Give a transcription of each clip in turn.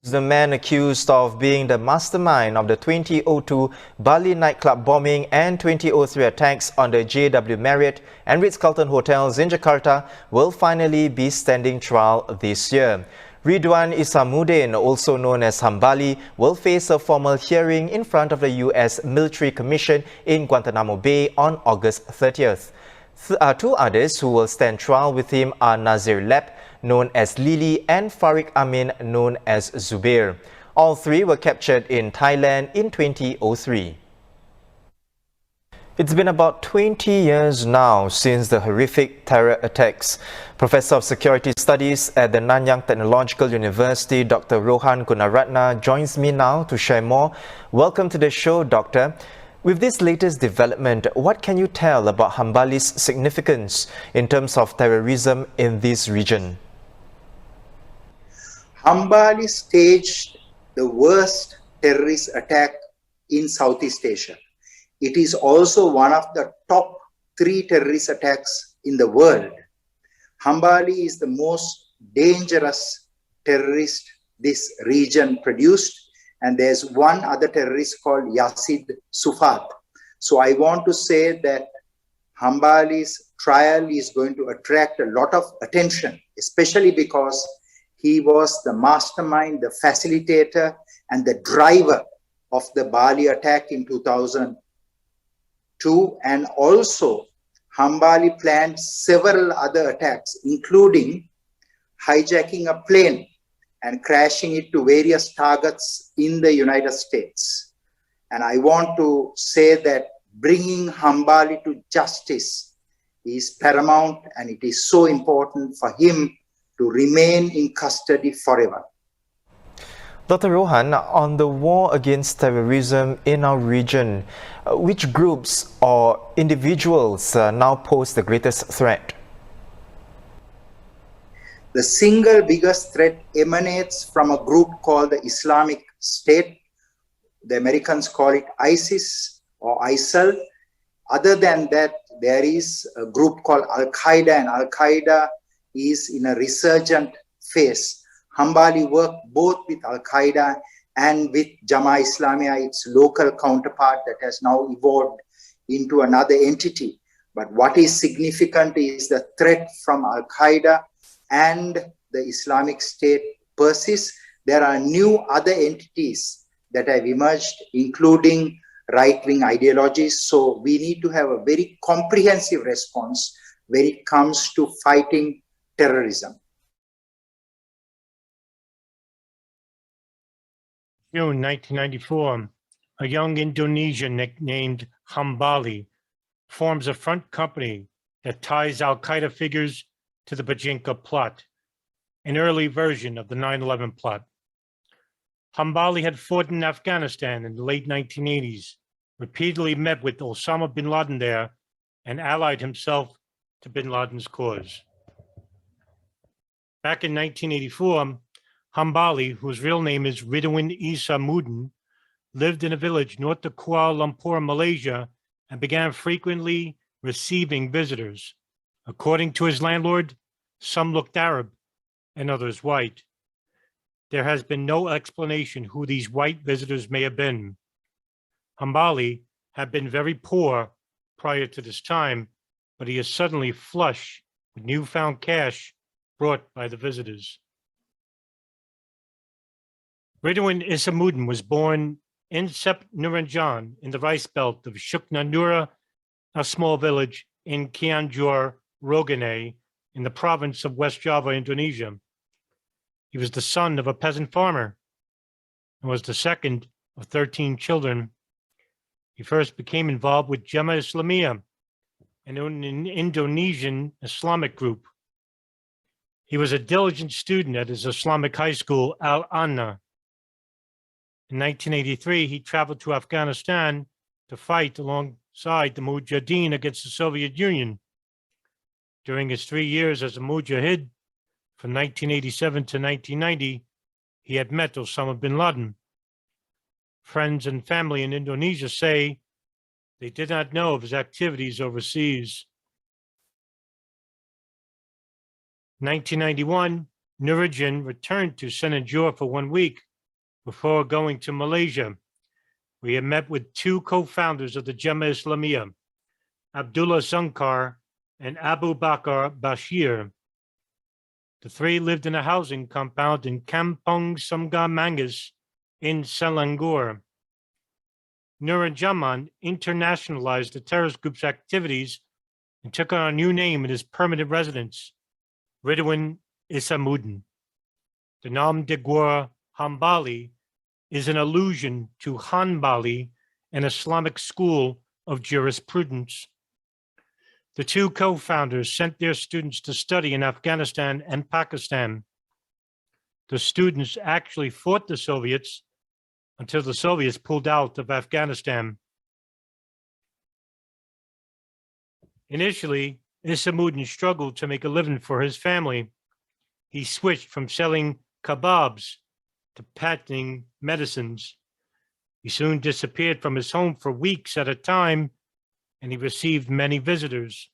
The man accused of being the mastermind of the 2002 Bali nightclub bombing and 2003 attacks on the JW Marriott and Ritz-Carlton hotels in Jakarta will finally be standing trial this year. Riduan Isamuddin, also known as Hambali, will face a formal hearing in front of the U.S. Military Commission in Guantanamo Bay on August 30th. Two others who will stand trial with him are Nazir Lep, known as Lili, and Farik Amin, known as Zubair. All three were captured in Thailand in 2003. It's been about 20 years now since the horrific terror attacks. Professor of Security Studies at the Nanyang Technological University, Dr. Rohan Gunaratna, joins me now to share more. Welcome to the show, Doctor. With this latest development, what can you tell about Hambali's significance in terms of terrorism in this region? Hambali staged the worst terrorist attack in Southeast Asia. It is also one of the top 3 terrorist attacks in the world. Hambali is the most dangerous terrorist this region produced, and there's one other terrorist called Yasid Sufat. So I want to say that Hambali's trial is going to attract a lot of attention, especially because he was the mastermind, the facilitator, and the driver of the Bali attack in 2002. And also, Hambali planned several other attacks, including hijacking a plane and crashing it to various targets in the United States. And I want to say that bringing Hambali to justice is paramount, and it is so important for him to remain in custody forever. Dr. Rohan, on the war against terrorism in our region, which groups or individuals now pose the greatest threat? The single biggest threat emanates from a group called the Islamic State. The Americans call it ISIS or ISIL. Other than that, there is a group called al-Qaeda, and al-Qaeda is in a resurgent phase. Hambali worked both with al-Qaeda and with Jemaah Islamiyah, its local counterpart that has now evolved into another entity. But what is significant is the threat from al-Qaeda and the Islamic State persists. There are new other entities that have emerged, including right-wing ideologies. So we need to have a very comprehensive response when it comes to fighting terrorism. June 1994, a young Indonesian nicknamed Hambali forms a front company that ties al-Qaeda figures to the Bojinka plot, an early version of the 9/11 plot. Hambali had fought in Afghanistan in the late 1980s, repeatedly met with Osama bin Laden there, and allied himself to bin Laden's cause. Back in 1984, Hambali, whose real name is Riduan Isamuddin, lived in a village north of Kuala Lumpur, Malaysia, and began frequently receiving visitors. According to his landlord, some looked Arab and others white. There has been no explanation who these white visitors may have been. Hambali had been very poor prior to this time, but he is suddenly flush with newfound cash brought by the visitors. Riduan Isamuddin was born in Sep Nuranjan in the rice belt of Shuknanura, a small village in Cianjur, Rogane, in the province of West Java, Indonesia. He was the son of a peasant farmer and was the second of 13 children. He first became involved with Jemaah Islamiyah, an Indonesian Islamic group. He was a diligent student at his Islamic high school, Al-Anna. In 1983, he traveled to Afghanistan to fight alongside the Mujahideen against the Soviet Union. During his 3 years as a Mujahid, from 1987 to 1990, he had met Osama bin Laden. Friends and family in Indonesia say they did not know of his activities overseas. 1991, Nuruddin returned to Sinanjur for 1 week Before going to Malaysia, we had met with two co-founders of the Jemaah Islamiyah, Abdullah Zankar and Abu Bakar Bashir. The three lived in a housing compound in Kampong Sungga Manggis in Selangor. Nurajaman internationalized the terrorist group's activities and took on a new name in his permanent residence, Riduan Isamuddin. The nom de guerre Hambali is an allusion to Hambali, an Islamic school of jurisprudence. The two co-founders sent their students to study in Afghanistan and Pakistan. The students actually fought the Soviets until the Soviets pulled out of Afghanistan. Initially, Isamuddin struggled to make a living for his family. He switched from selling kebabs to patenting medicines. He soon disappeared from his home for weeks at a time, and he received many visitors.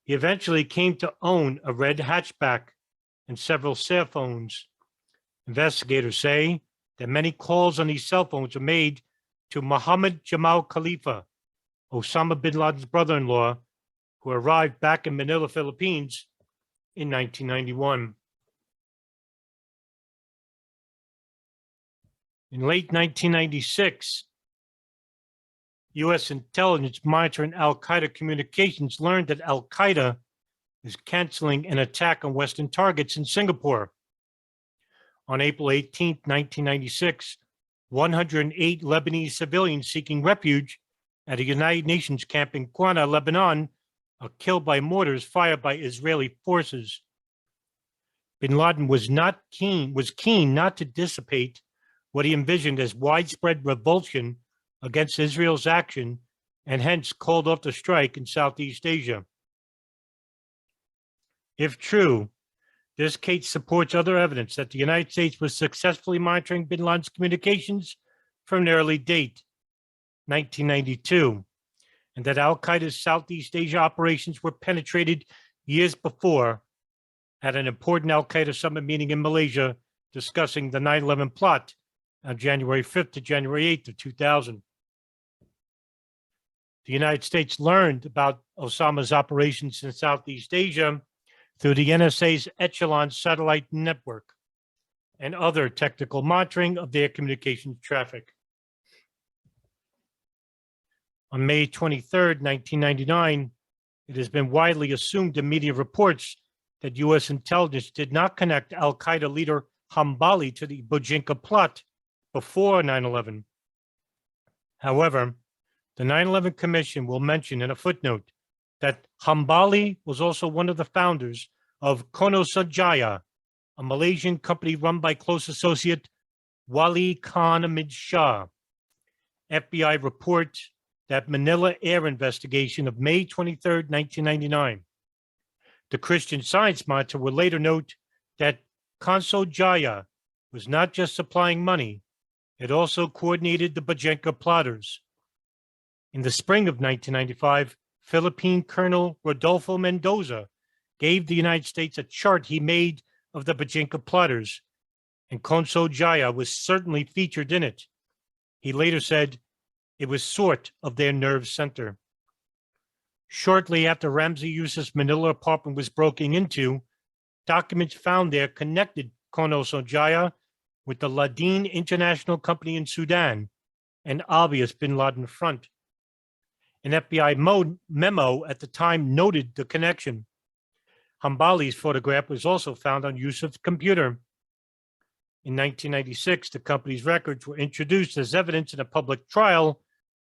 He eventually came to own a red hatchback and several cell phones. Investigators say that many calls on these cell phones were made to Mohammed Jamal Khalifa, Osama bin Laden's brother-in-law, who arrived back in Manila, Philippines in 1991. In late 1996, U.S. intelligence monitoring al-Qaeda communications learned that al-Qaeda is canceling an attack on Western targets in Singapore. On April 18, 1996, 108 Lebanese civilians seeking refuge at a United Nations camp in Quetta, Lebanon, are killed by mortars fired by Israeli forces. Bin Laden was keen not to dissipate what he envisioned as widespread revulsion against Israel's action, and hence called off the strike in Southeast Asia. If true, this case supports other evidence that the United States was successfully monitoring bin Laden's communications from an early date, 1992, and that al-Qaeda's Southeast Asia operations were penetrated years before at an important al-Qaeda summit meeting in Malaysia discussing the 9/11 plot on January 5th to January 8th of 2000. The United States learned about Osama's operations in Southeast Asia through the NSA's Echelon satellite network and other technical monitoring of their communications traffic. On May 23rd, 1999, it has been widely assumed in media reports that U.S. intelligence did not connect al-Qaeda leader Hambali to the Bojinka plot before 9/11. However, the 9/11 Commission will mention in a footnote that Hambali was also one of the founders of Konosajaya, a Malaysian company run by close associate Wali Khan Hamid Shah. FBI reports that Manila air investigation of May 23rd, 1999. The Christian Science Monitor will later note that Konosajaya was not just supplying money, it also coordinated the Bojinka plotters. In the spring of 1995, Philippine Colonel Rodolfo Mendoza gave the United States a chart he made of the Bojinka plotters, and Konosajaya was certainly featured in it. He later said it was sort of their nerve center. Shortly after Ramzi Yusuf's Manila apartment was broken into, documents found there connected Konosajaya with the Laden International Company in Sudan, an obvious bin Laden front. An FBI memo at the time noted the connection. Hambali's photograph was also found on Yusuf's computer. In 1996, the company's records were introduced as evidence in a public trial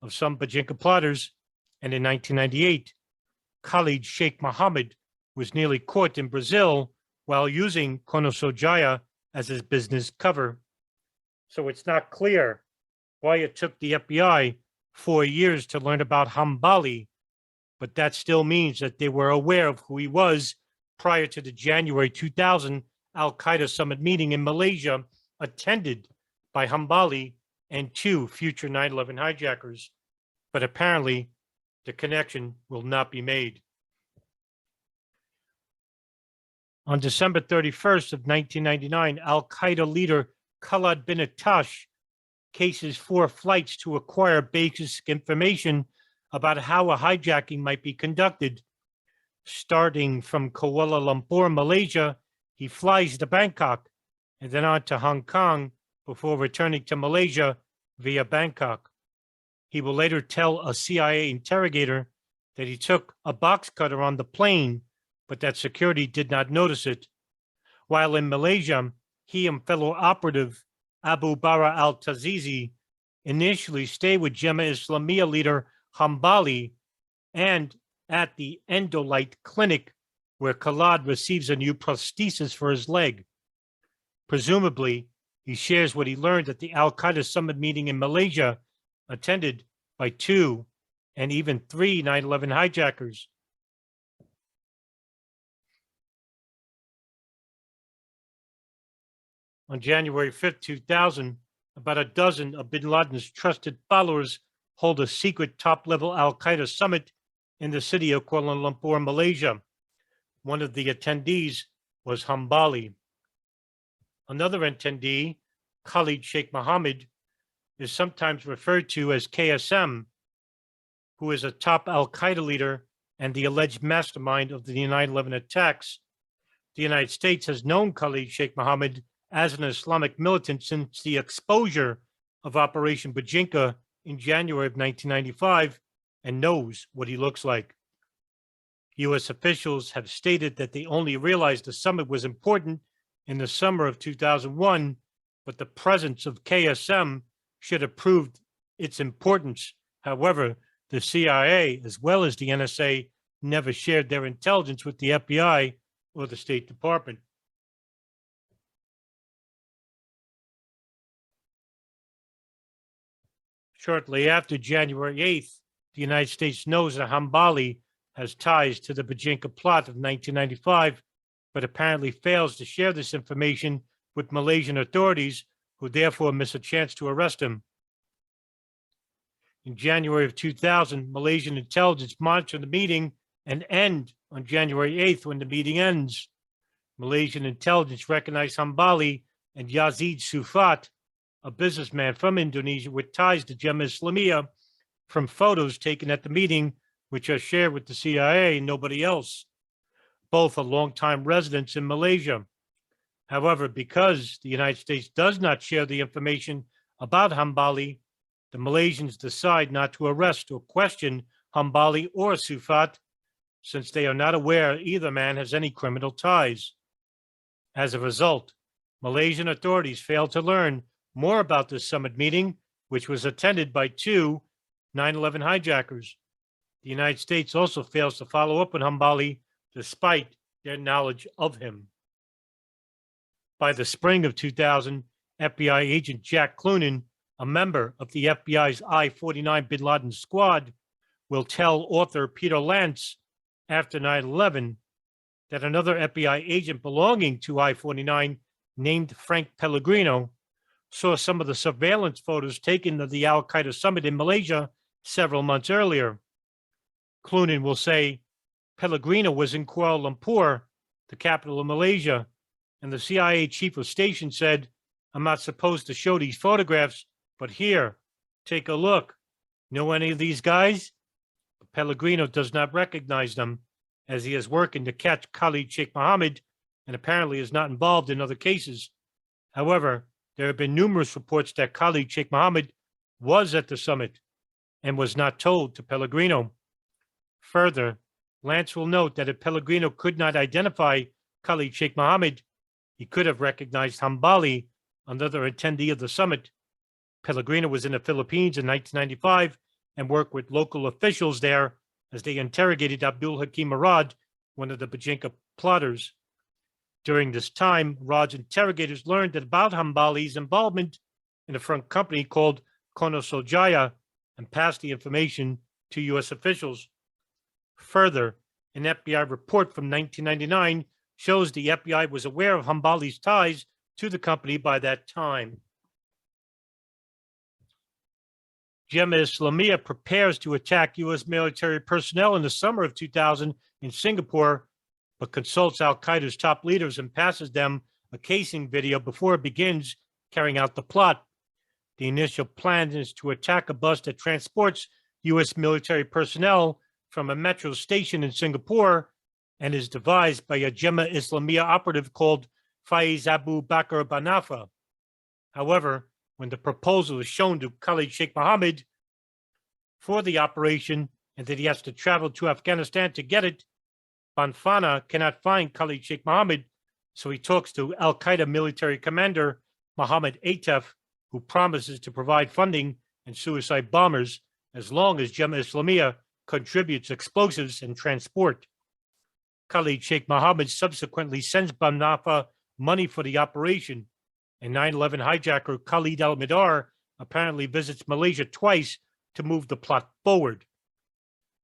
of some Bojinka plotters, and in 1998, Khalid Sheikh Mohammed was nearly caught in Brazil while using Konosajaya as his business cover. So it's not clear why it took the FBI 4 years to learn about Hambali, but that still means that they were aware of who he was prior to the January 2000 al-Qaeda summit meeting in Malaysia, attended by Hambali and 2 future 9/11 hijackers. But apparently, the connection will not be made. On December 31st of 1999, al-Qaeda leader Khalid bin Atash cases 4 flights to acquire basic information about how a hijacking might be conducted. Starting from Kuala Lumpur, Malaysia, he flies to Bangkok and then on to Hong Kong before returning to Malaysia via Bangkok. He will later tell a CIA interrogator that he took a box cutter on the plane, but that security did not notice it. While in Malaysia, he and fellow operative Abu Bara al-Tazizi initially stayed with Jemaah Islamiyah leader Hambali and at the Endolite clinic where Khalid receives a new prosthesis for his leg. Presumably, he shares what he learned at the al-Qaeda summit meeting in Malaysia, attended by 2 and even 3 9/11 hijackers. On January 5th, 2000, about a dozen of bin Laden's trusted followers hold a secret top-level al-Qaeda summit in the city of Kuala Lumpur, Malaysia. One of the attendees was Hambali. Another attendee, Khalid Sheikh Mohammed, is sometimes referred to as KSM, who is a top al-Qaeda leader and the alleged mastermind of the 9/11 attacks. The United States has known Khalid Sheikh Mohammed as an Islamic militant since the exposure of Operation Bojinka in January of 1995 and knows what he looks like. U.S. officials have stated that they only realized the summit was important in the summer of 2001, but the presence of KSM should have proved its importance. However, the CIA, as well as the NSA, never shared their intelligence with the FBI or the State Department. Shortly after January 8th, the United States knows that Hambali has ties to the Bojinka plot of 1995, but apparently fails to share this information with Malaysian authorities, who therefore miss a chance to arrest him. In January of 2000, Malaysian intelligence monitored the meeting and end on January 8th when the meeting ends. Malaysian intelligence recognized Hambali and Yazid Sufat, a businessman from Indonesia with ties to Jemaah Islamiyah, from photos taken at the meeting, which are shared with the CIA and nobody else. Both are longtime residents in Malaysia. However, because the United States does not share the information about Hambali, the Malaysians decide not to arrest or question Hambali or Sufat, since they are not aware either man has any criminal ties. As a result, Malaysian authorities failed to learn more about this summit meeting, which was attended by 2 9/11 hijackers. The United States also fails to follow up with Hambali despite their knowledge of him. By the spring of 2000, FBI agent Jack Clunan, a member of the FBI's I-49 bin Laden squad, will tell author Peter Lance after 9/11 that another FBI agent belonging to I-49 named Frank Pellegrino saw some of the surveillance photos taken of the al-Qaeda summit in Malaysia several months earlier. Clunan will say Pellegrino was in Kuala Lumpur, the capital of Malaysia, and the CIA chief of station said, "I'm not supposed to show these photographs, but here, take a look. Know any of these guys?" But Pellegrino does not recognize them, as he is working to catch Khalid Sheikh Mohammed and apparently is not involved in other cases. However, there have been numerous reports that Khalid Sheikh Mohammed was at the summit and was not told to Pellegrino. Further, Lance will note that if Pellegrino could not identify Khalid Sheikh Mohammed, he could have recognized Hambali, another attendee of the summit. Pellegrino was in the Philippines in 1995 and worked with local officials there as they interrogated Abdul Hakim Arad, one of the Bojinka plotters. During this time, Arad's interrogators learned about Hambali's involvement in a front company called Konosojaya and passed the information to U.S. officials. Further, an FBI report from 1999 shows the FBI was aware of Hambali's ties to the company by that time. Jemaah Islamiyah prepares to attack U.S. military personnel in the summer of 2000 in Singapore, but consults al-Qaeda's top leaders and passes them a casing video before it begins carrying out the plot. The initial plan is to attack a bus that transports U.S. military personnel from a metro station in Singapore and is devised by a Jemaah Islamiyah operative called Faiz Abu Bakr Banafa. However, when the proposal is shown to Khalid Sheikh Mohammed for the operation and that he has to travel to Afghanistan to get it, Banfana cannot find Khalid Sheikh Mohammed, so he talks to al-Qaeda military commander Mohammed Atef, who promises to provide funding and suicide bombers as long as Jemaah Islamiyah contributes explosives and transport. Khalid Sheikh Mohammed subsequently sends Banafa money for the operation, and 9/11 hijacker Khalid al-Midar apparently visits Malaysia twice to move the plot forward.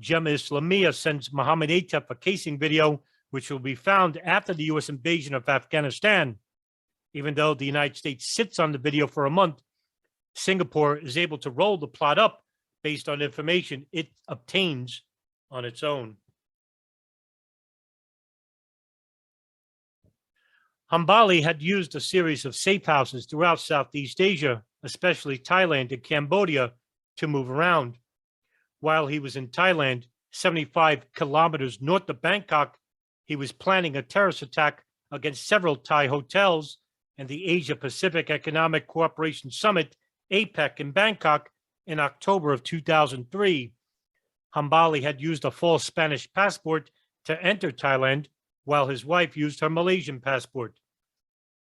Jemaah Islamiyah sends Mohammed Atef a casing video, which will be found after the U.S. invasion of Afghanistan. Even though the United States sits on the video for a month, Singapore is able to roll the plot up based on information it obtains on its own. Hambali had used a series of safe houses throughout Southeast Asia, especially Thailand and Cambodia, to move around. While he was in Thailand, 75 kilometers north of Bangkok, he was planning a terrorist attack against several Thai hotels and the Asia-Pacific Economic Cooperation Summit, APEC, in Bangkok in October of 2003. Hambali had used a false Spanish passport to enter Thailand, while his wife used her Malaysian passport.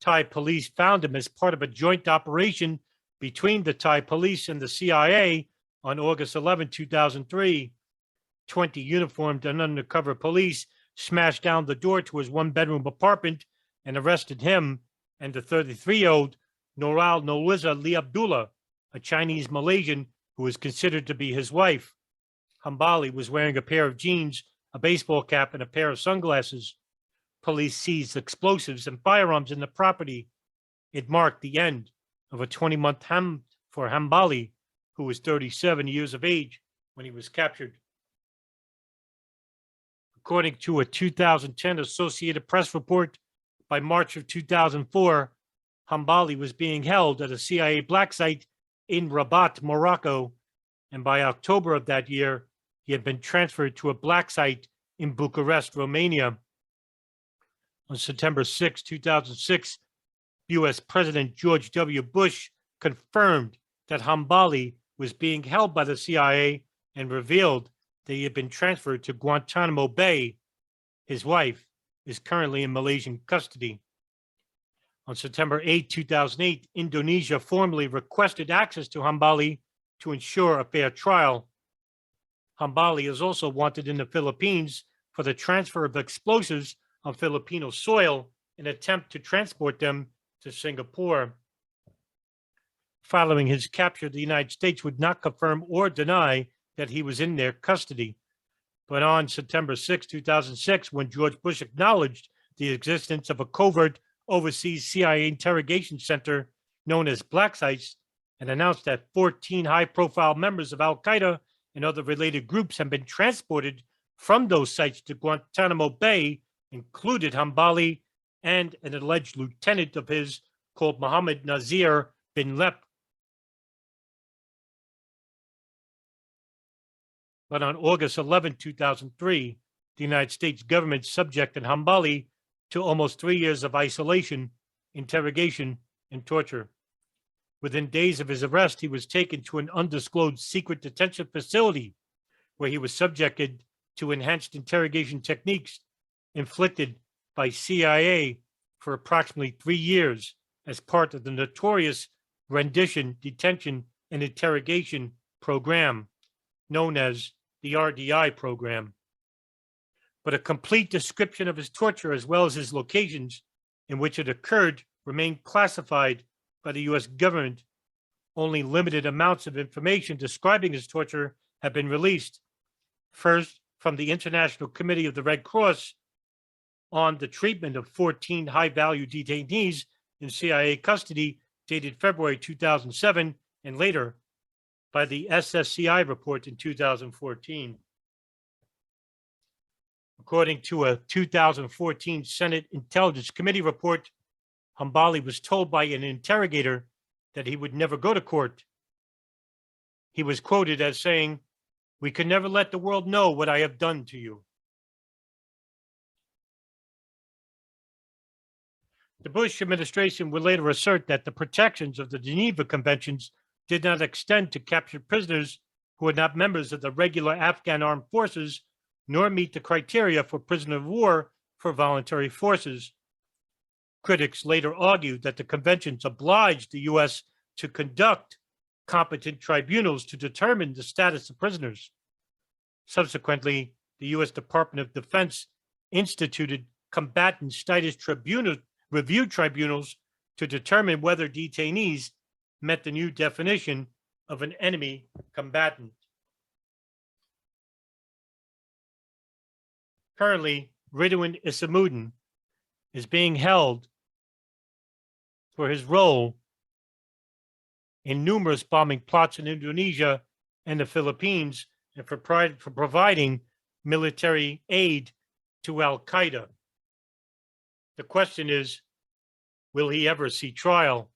Thai police found him as part of a joint operation between the Thai police and the CIA on August 11, 2003. 20 uniformed and undercover police smashed down the door to his one-bedroom apartment and arrested him and the 33-year-old Noral Noliza Lee Abdullah, a Chinese Malaysian who is considered to be his wife. Hambali was wearing a pair of jeans, a baseball cap, and a pair of sunglasses. Police seized explosives and firearms in the property. It marked the end of a 20-month hunt for Hambali, who was 37 years of age when he was captured. According to a 2010 Associated Press report, by March of 2004, Hambali was being held at a CIA black site in Rabat, Morocco, and by October of that year, he had been transferred to a black site in Bucharest, Romania. On September 6, 2006, U.S. President George W. Bush confirmed that Hambali was being held by the CIA and revealed that he had been transferred to Guantanamo Bay. His wife is currently in Malaysian custody. On September 8, 2008, Indonesia formally requested access to Hambali to ensure a fair trial. Hambali is also wanted in the Philippines for the transfer of explosives on Filipino soil in an attempt to transport them to Singapore. Following his capture, the United States would not confirm or deny that he was in their custody. But on September 6, 2006, when George Bush acknowledged the existence of a covert overseas CIA interrogation center known as Black Sites and announced that 14 high-profile members of al-Qaeda and other related groups have been transported from those sites to Guantanamo Bay, included Hambali and an alleged lieutenant of his called Mohammed Nazir bin Lep. But on August 11, 2003, the United States government subjected Hambali to almost 3 years of isolation, interrogation, and torture. Within days of his arrest, he was taken to an undisclosed secret detention facility where he was subjected to enhanced interrogation techniques inflicted by CIA for approximately 3 years as part of the notorious rendition, detention, and interrogation program known as the RDI program. But a complete description of his torture as well as his locations in which it occurred remained classified by the U.S. government. Only limited amounts of information describing his torture have been released. First, from the International Committee of the Red Cross on the treatment of 14 high-value detainees in CIA custody dated February 2007, and later by the SSCI report in 2014. According to a 2014 Senate Intelligence Committee report, Hambali was told by an interrogator that he would never go to court. He was quoted as saying, "We can never let the world know what I have done to you." The Bush administration would later assert that the protections of the Geneva Conventions did not extend to captured prisoners who were not members of the regular Afghan armed forces, nor meet the criteria for prisoner of war for voluntary forces. Critics later argued that the conventions obliged the U.S. to conduct competent tribunals to determine the status of prisoners. Subsequently, the U.S. Department of Defense instituted combatant status review tribunals to determine whether detainees met the new definition of an enemy combatant. Currently, Riduan Isamuddin is being held for his role in numerous bombing plots in Indonesia and the Philippines, and for providing military aid to al-Qaeda. The question is, will he ever see trial?